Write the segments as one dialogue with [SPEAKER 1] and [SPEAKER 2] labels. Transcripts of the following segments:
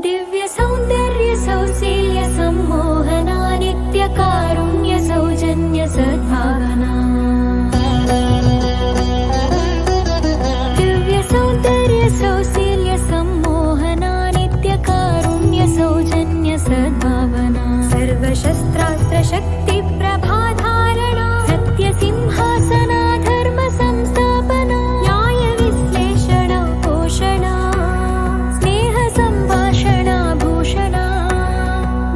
[SPEAKER 1] दिव्य सौंदर्य सौशील्य सम्मोहना नित्य कारुण्य सौजन्य सद्भावना। दिव्य सौंदर्य सौशील्य सम्मोहना नित्य कारुण्य सौजन्य सद्भावना। सर्वशस्त्रास्त्र शक्ति प्रभाधारणा सत्य सिंहासना धर्म संस्थापना। न्याय विश्लेषण पोषणा स्नेह संभाषणा भूषणा।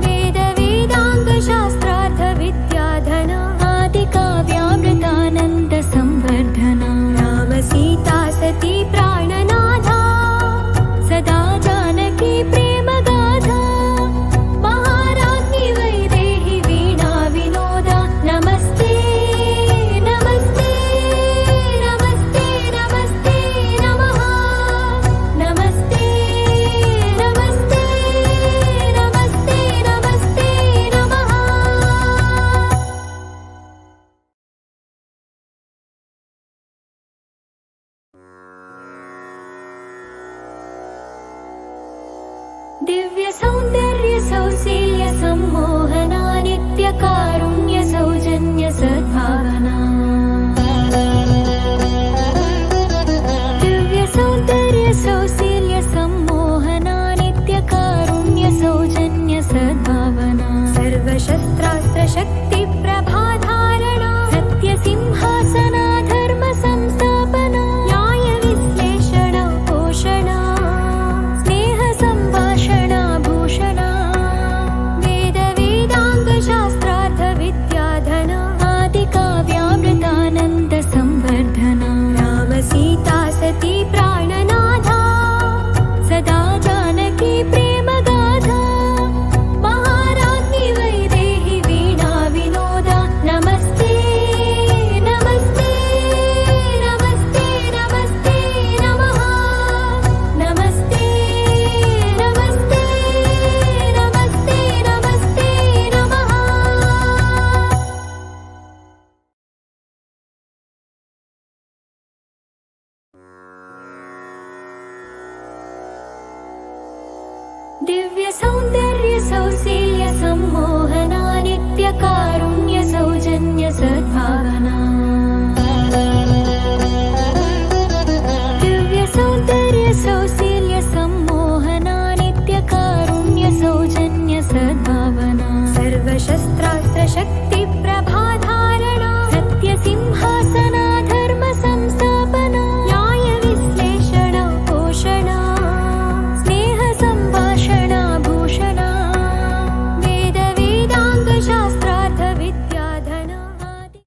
[SPEAKER 1] वेद वेदांग शास्त्रार्थ विद्याधना आदि काव्यामृतानंद संवर्धना। राम सीता सती प्राणनाथा सदा जानकी प्रेम गाथा। महाराज्ञी वैदेही वीणा विनोदा। नमस्ते नमस्ते नमस्ते नमस्ते नमः। नमस्ते नमस्ते नमस्ते नमस्ते नमः। दिव्य सौंदर्य सौशील्य सम्मोहना नित्य कारुण्य सौजन्य सद्भावना। दिव्य सौंदर्य सौशील्य सम्मोहना नित्य कारुण्य सौजन्य सद्भावना। सर्वशस्त्रास्त्र शक्ति प्रभाधारणा सत्य सिंहासना धर्म संस्थापना। न्याय विश्लेषण पोषणा स्नेह संभाषणा भूषणा। वेद वेदांग शास्त्रार्थ विद्याधना आदि काव्यामृतानंद संवर्धना। राम सीता सती प्राणनाथा सदा जानकी प्रेम गाथा। महाराज्ञी वैदेही वीणा विनोदा। नमस्ते नमस्ते नमस्ते नमस्ते नमः। नमस्ते नमस्ते नमस्ते नमस्ते नमः। दिव्य सौंदर्य सौशील्य सम्मोहना नित्य कारुण्य सौजन्य सद्भावना।